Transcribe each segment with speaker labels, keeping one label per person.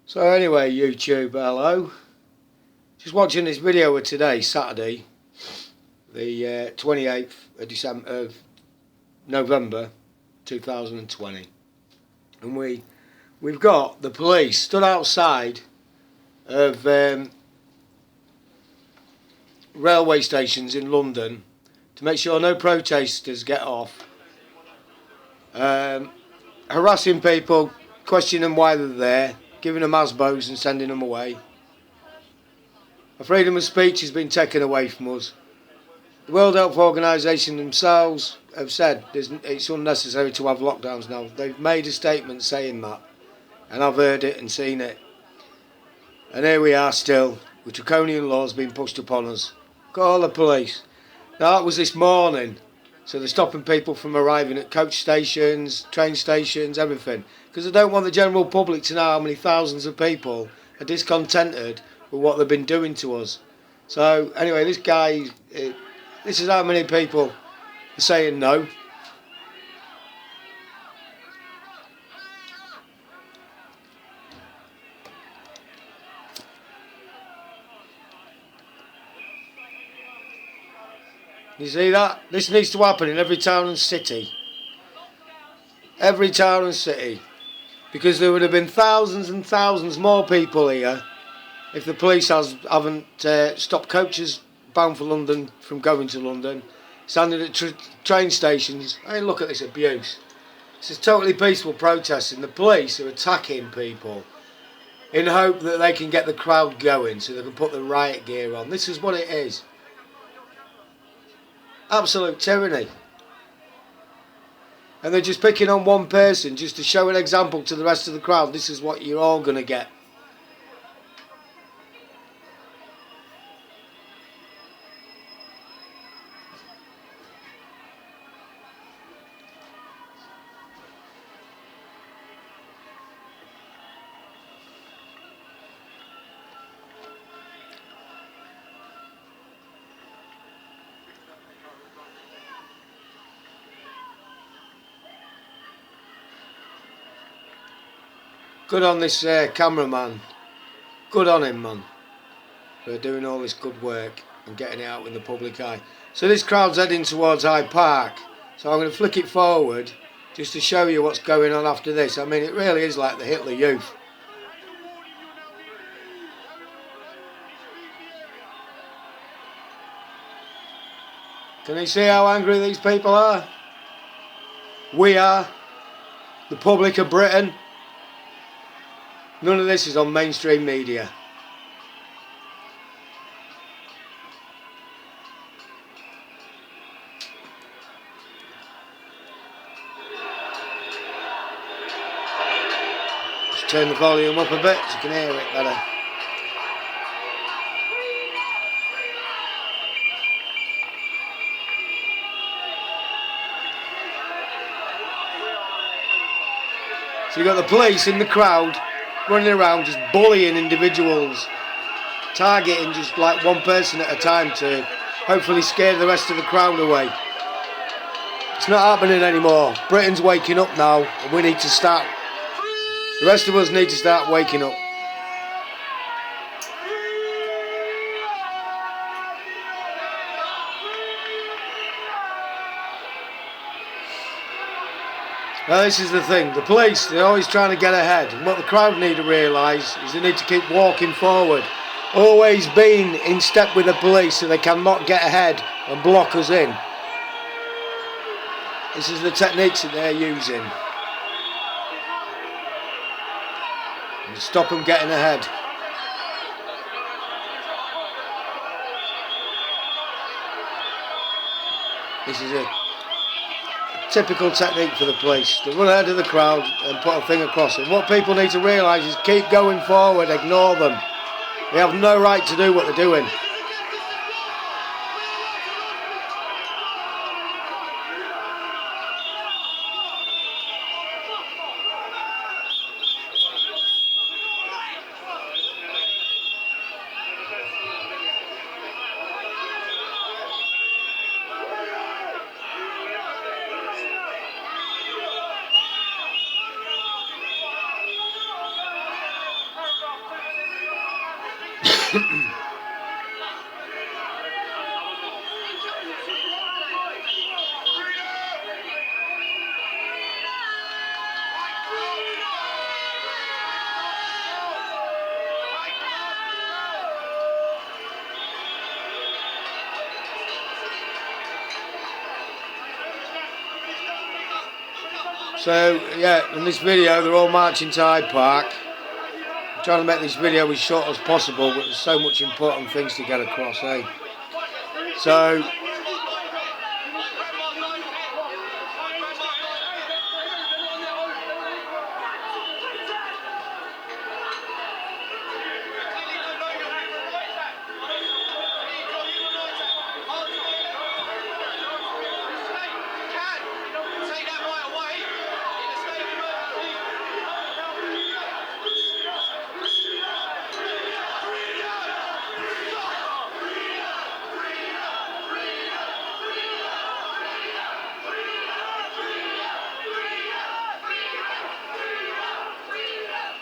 Speaker 1: So anyway, YouTube, hello. Just watching this video of today, Saturday, the 28th of November 2020, and we've got the police stood outside of railway stations in London to make sure no protesters get off, harassing people, questioning them why they're there, giving them ASBOs and sending them away. Our freedom of speech has been taken away from us. The World Health Organisation themselves have said it's unnecessary to have lockdowns now. They've made a statement saying that, and I've heard it and seen it. And here we are still, with draconian laws being pushed upon us. Got all the police. Now that was this morning, so they're stopping people from arriving at coach stations, train stations, everything. Because they don't want the general public to know how many thousands of people are discontented with what they've been doing to us. So anyway, this guy, this is how many people are saying no. You see that? This needs to happen in every town and city. Every town and city. Because there would have been thousands and thousands more people here if the police haven't stopped coaches bound for London from going to London, standing at train stations. I mean, look at this abuse. This is totally peaceful protesting. The police are attacking people in hope that they can get the crowd going so they can put the riot gear on. This is what it is. Absolute tyranny. And they're just picking on one person just to show an example to the rest of the crowd. This is what you're all going to get. Good on this cameraman. Good on him, man, for doing all this good work and getting it out in the public eye. So this crowd's heading towards Hyde Park. So I'm going to flick it forward just to show you what's going on after this. I mean, it really is like the Hitler Youth. Can you see how angry these people are? We are. The public of Britain. None of this is on mainstream media. Just turn the volume up a bit so you can hear it better. So you've got the police in the crowd running around just bullying individuals, targeting just like one person at a time to hopefully scare the rest of the crowd away. It's not happening anymore. Britain's waking up now, and we need to start. The rest of us need to start waking up. Now this is the thing, the police, they're always trying to get ahead, and what the crowd need to realise is they need to keep walking forward, always being in step with the police so they cannot get ahead and block us in. This is the techniques that they're using. And stop them getting ahead. This is it. Typical technique for the police. They run ahead of the crowd and put a thing across them. What people need to realise is keep going forward, ignore them. They have no right to do what they're doing.
Speaker 2: So yeah, in this video they're all marching to Hyde Park. I'm trying to make this video as short as possible, but there's so much important things to get across, eh? So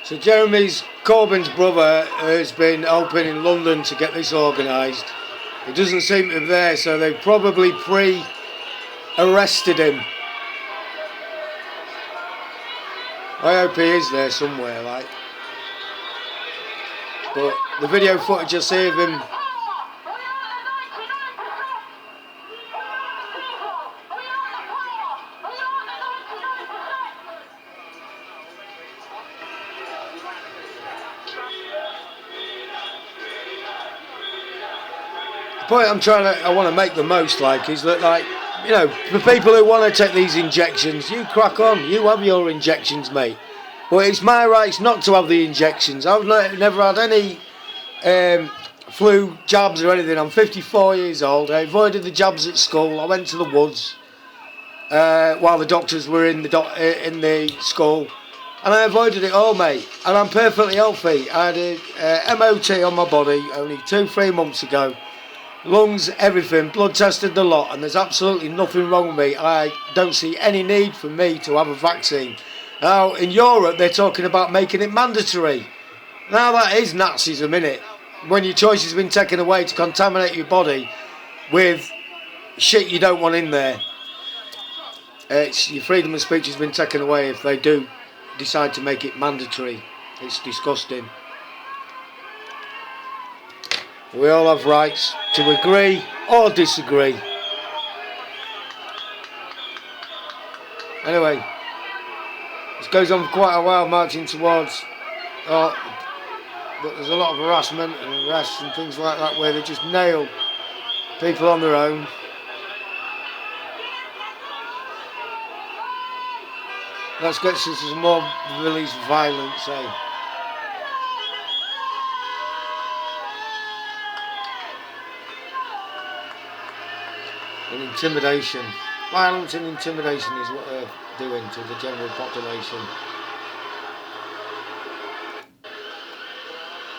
Speaker 2: So Jeremy Corbyn's brother has been hoping in London to get this organised. He doesn't seem to be there, so they've probably pre-arrested him. I hope he is there somewhere, like. But the video footage I see of him, the point I want to make the most, like, is that, like, you know, for people who want to take these injections, you crack on, you have your injections, mate. But it's my rights not to have the injections. I've never had any flu jabs or anything. I'm 54 years old. I avoided the jabs at school. I went to the woods while the doctors were in the school, and I avoided it all, mate. And I'm perfectly healthy. I had a MOT on my body only 2-3 months ago. Lungs, everything, blood tested the lot, and there's absolutely nothing wrong with me. I don't see any need for me to have a vaccine. Now, in Europe, they're talking about making it mandatory. Now, that is Nazism, innit? When your choice has been taken away to contaminate your body with shit you don't want in there. Your freedom of speech has been taken away if they do decide to make it mandatory. It's disgusting. We all have rights to agree or disagree. Anyway, this goes on for quite a while, marching towards, but there's a lot of harassment and arrests and things like that where they just nail people on their own. Let's get to some more release violence, eh? And intimidation. Violence and intimidation is what they're doing to the general population.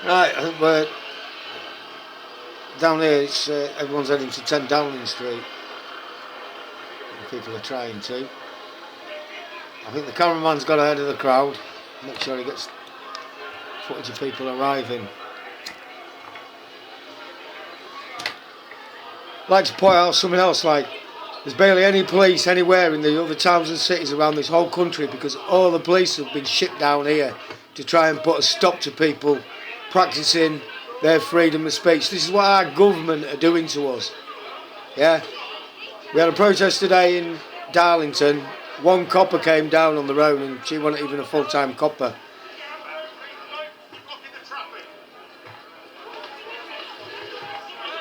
Speaker 2: Right, I think we're down here. It's everyone's heading to 10 Downing Street. People are trying to. I think the cameraman's got ahead of the crowd. Make sure he gets footage of people arriving. I'd like to point out something else, like, there's barely any police anywhere in the other towns and cities around this whole country because all the police have been shipped down here to try and put a stop to people practising their freedom of speech. This is what our government are doing to us. Yeah? We had a protest today in Darlington. One copper came down on the road and she wasn't even a full-time copper.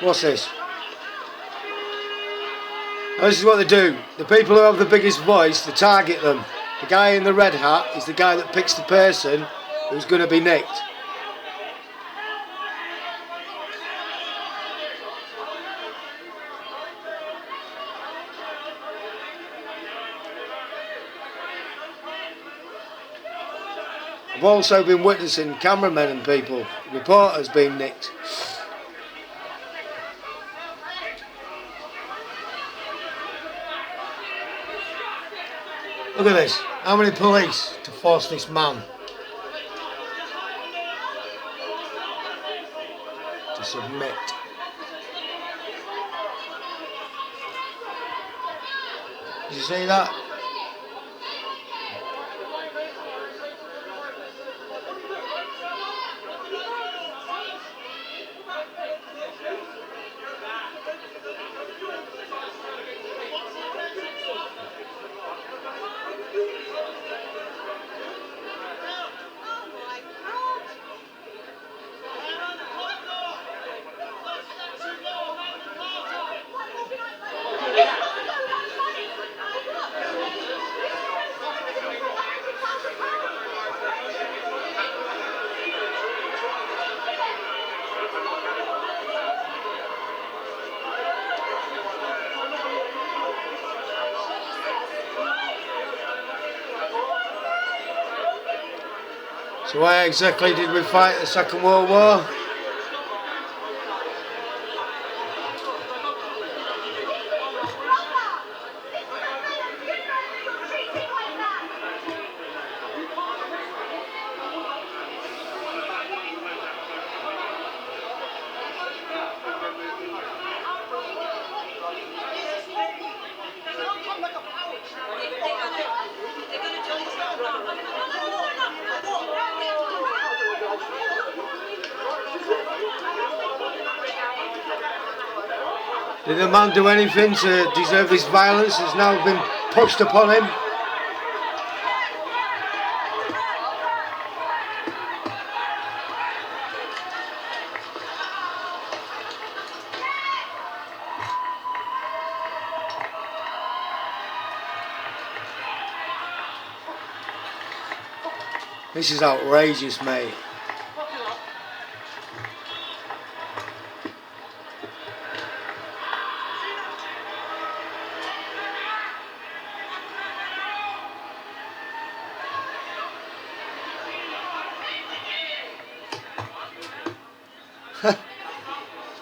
Speaker 2: What's this? This is what they do. The people who have the biggest voice, they target them. The guy in the red hat is the guy that picks the person who's going to be nicked. I've also been witnessing cameramen and people, reporters being nicked. Look at this. How many police to force this man? submit. Did you see that? So why exactly did we fight the Second World War? Did the man do anything to deserve this violence that's now been pushed upon him? This is outrageous, mate.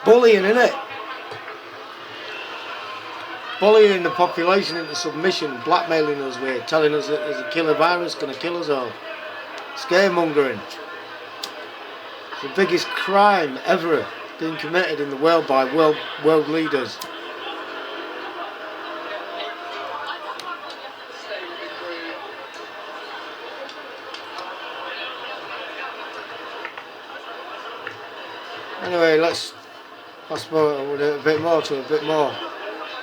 Speaker 2: Bullying, innit? Bullying the population into submission, blackmailing us with, telling us that there's a killer virus going to kill us all. Scaremongering. It's the biggest crime ever being committed in the world by world leaders. Anyway, let's fast forward a bit more to a bit more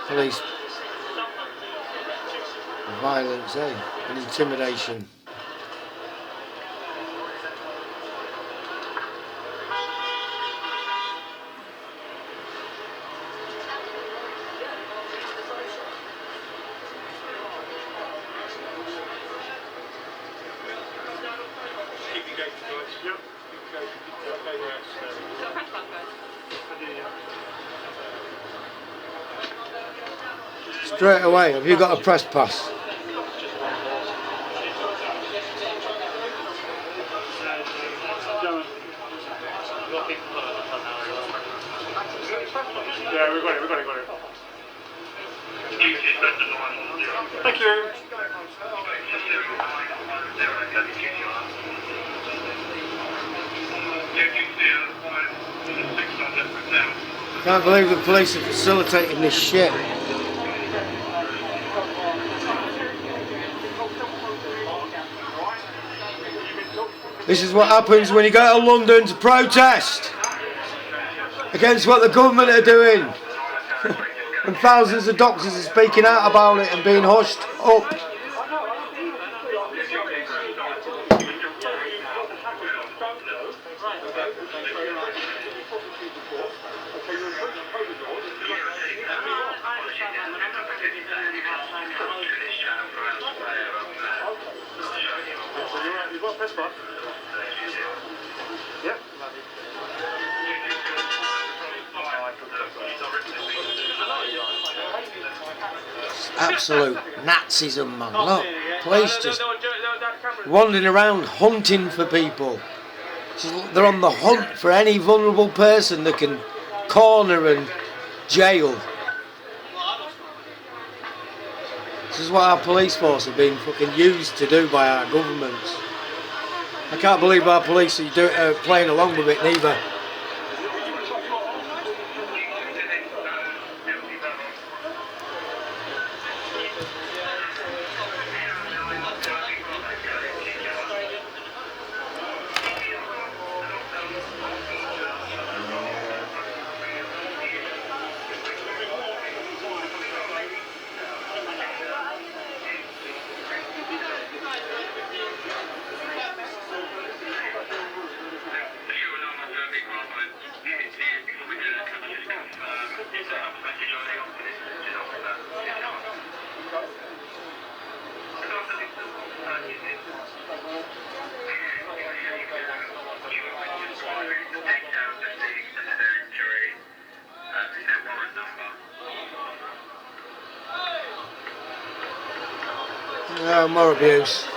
Speaker 2: police violence, and intimidation. Straight away, have you got a press pass?
Speaker 3: Yeah, we got it. Thank you.
Speaker 2: Can't believe the police are facilitating this shit. This is what happens when you go to London to protest against what the government are doing. And thousands of doctors are speaking out about it and being hushed up. Absolute Nazism, man. Look, police just wandering around hunting for people. They're on the hunt for any vulnerable person they can corner and jail. This is what our police force are being fucking used to do by our governments. I can't believe our police are playing along with it neither.
Speaker 1: No, more abuse.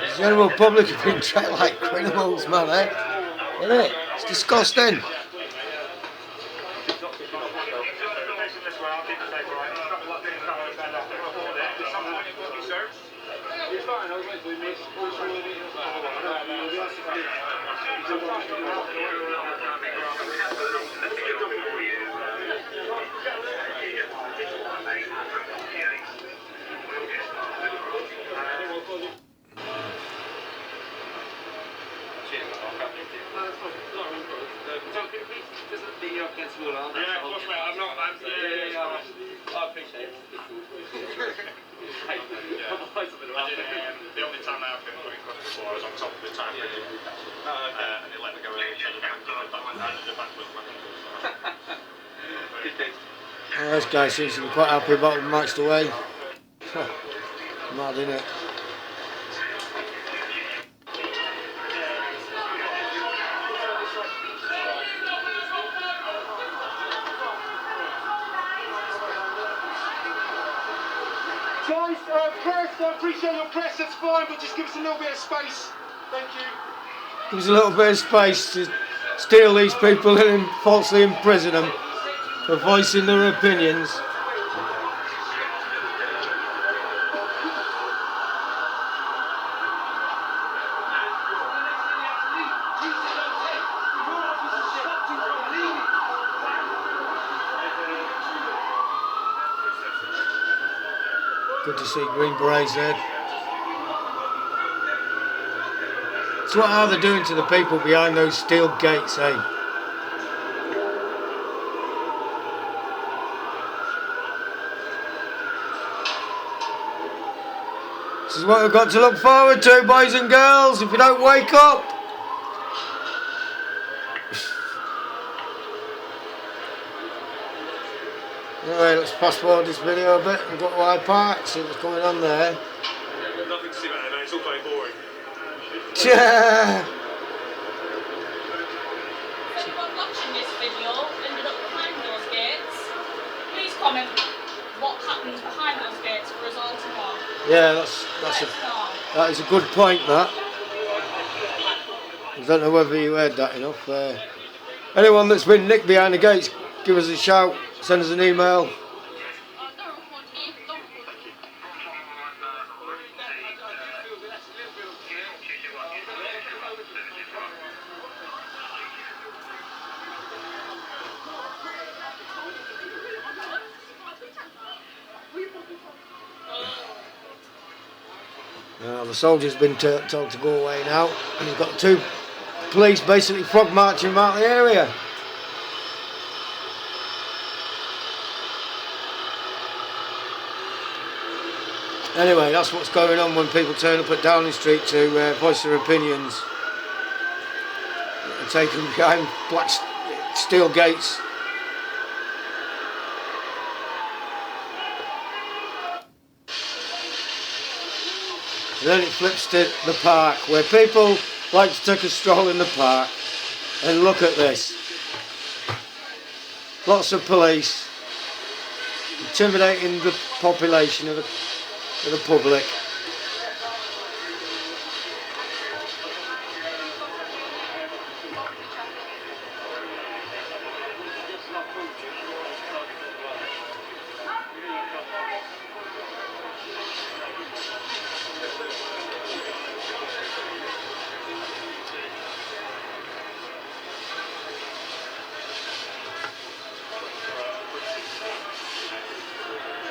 Speaker 1: The general public have been treated like criminals, man, isn't it? It's disgusting.
Speaker 3: The only time I have been put in cuss before, I was on top of the time and they let me go in the back was
Speaker 1: This guy seems to be quite happy about the match away. Mad, innit?
Speaker 2: Guys, press, I appreciate your press, that's fine, but just give us a little bit of space. Thank you.
Speaker 1: Give us a little bit of space to steal these people and falsely imprison them for voicing their opinions. Good to see Green Berets there. So what are they doing to the people behind those steel gates, eh? This is what we've got to look forward to, boys and girls, if you don't wake up. Anyway, let's fast forward this video a bit and go to High Park, see what's going on there.
Speaker 3: Nothing to see about it, mate. It's all quite boring.
Speaker 1: Yeah.
Speaker 4: Anyone watching this video ended up behind those gates, please comment what happens behind those gates for us all to know.
Speaker 1: Yeah, that is a good point, that. I don't know whether you heard that enough. Anyone that's been nicked behind the gates, give us a shout, send us an email. The soldier's been told to go away now, and he's got two police basically frog marching him out of the area. Anyway, that's what's going on when people turn up at Downing Street to voice their opinions and take them behind black steel gates. And then it flips to the park, where people like to take a stroll in the park and look at this. Lots of police intimidating the population of the public.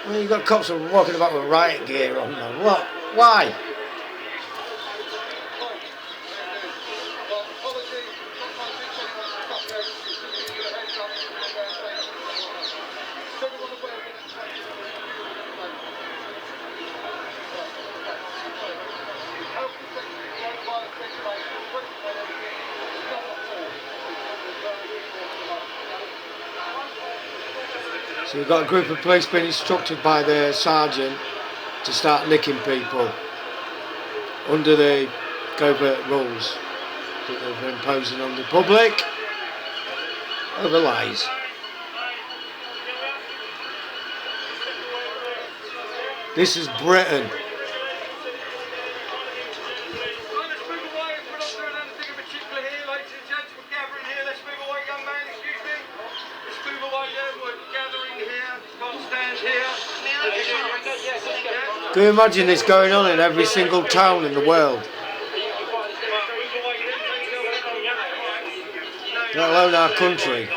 Speaker 1: Well, you've got cops walking about with riot gear on, man. What? Why? So we've got a group of police being instructed by the sergeant
Speaker 2: to start nicking people under the covert rules that they're imposing on the public over lies. This is Britain. Can you imagine this going on in every single town in the world? Let alone our country.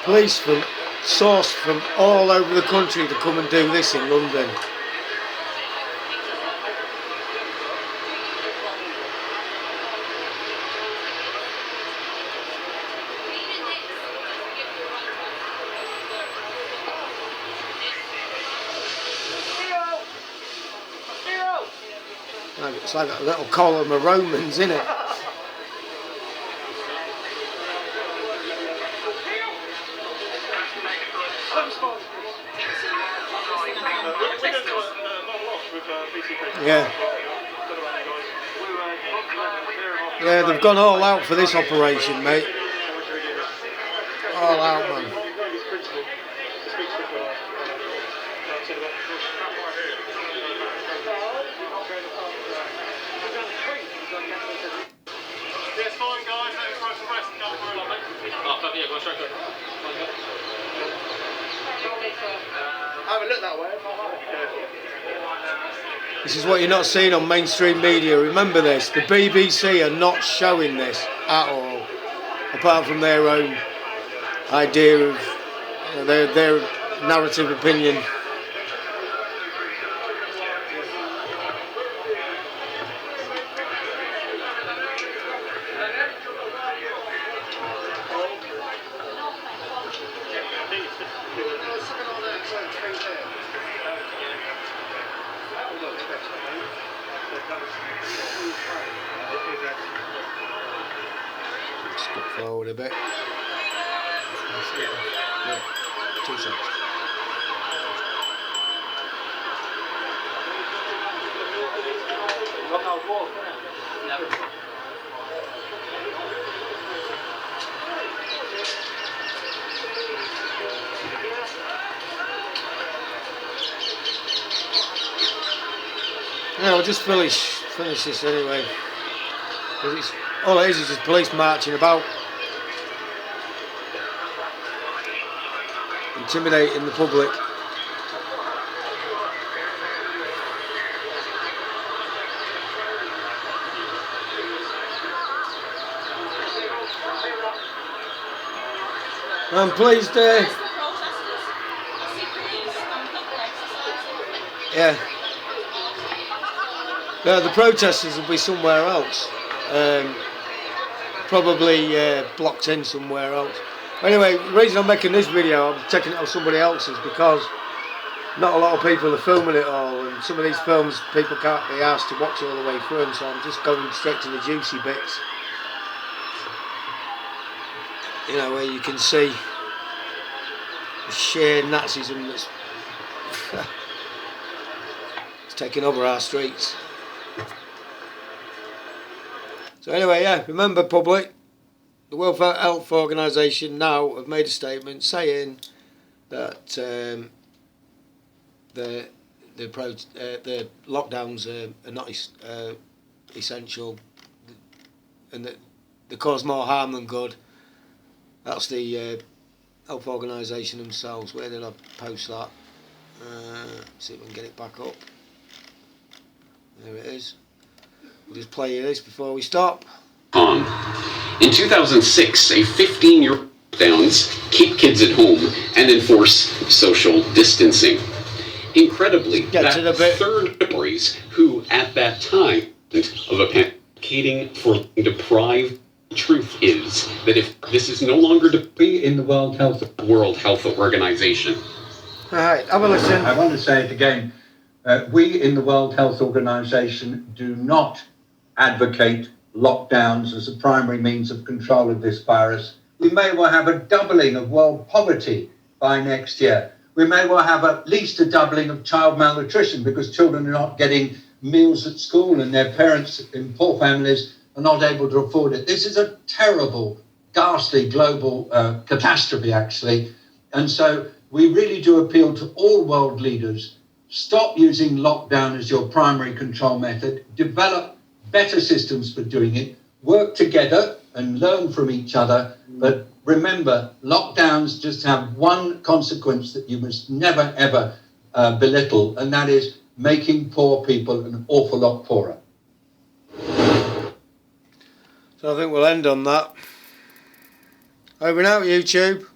Speaker 2: Police sourced from all over the country to come and do this in London. It's like a little column of Romans, isn't it? Yeah. Yeah, they've gone all out for this operation, mate. All out, man.
Speaker 3: Yes, fine, guys. Let me try some rest and go for a lot, mate. Oh, yeah, go straight to it. I haven't looked that way.
Speaker 2: This is what you're not seeing on mainstream media. Remember this, the BBC are not showing this at all, apart from their own idea of their narrative opinion. Skip forward a bit. Yeah, 2 seconds. Yeah, we'll just finish this anyway. All it is just police marching about, intimidating the public. I'm pleased. Yeah. No, the protesters will be somewhere else. Probably blocked in somewhere else. Anyway, the reason I'm making this video, I'm taking it off somebody else's, because not a lot of people are filming it all, and some of these films people can't be asked to watch all the way through them, so I'm just going straight to the juicy bits. You know, where you can see the sheer Nazism that's it's taking over our streets. So anyway, yeah, remember public, the World Health Organization now have made a statement saying that the lockdowns are not essential, and that they cause more harm than good. That's the Health Organisation themselves. Where did I post that? See if we can get it back up. There it is. We'll just play you this before we stop.
Speaker 5: On. In 2006, a 15-year lockdowns keep kids at home and enforce social distancing. Incredibly, that third categories who at that time of a advocating for deprived truth is that if this is no longer to be in the World Health Organization.
Speaker 1: All right, have a listen.
Speaker 6: I want to say it again. We in the World Health Organization do not advocate lockdowns as a primary means of control of this virus. We may well have a doubling of world poverty by next year. We may well have at least a doubling of child malnutrition because children are not getting meals at school and their parents in poor families are not able to afford it. This is a terrible, ghastly global catastrophe, actually. And so we really do appeal to all world leaders. Stop using lockdown as your primary control method. Develop better systems for doing it. Work together and learn from each other. But remember, lockdowns just have one consequence that you must never, ever belittle, and that is making poor people an awful lot poorer.
Speaker 1: So I think we'll end on that. Over and out, YouTube.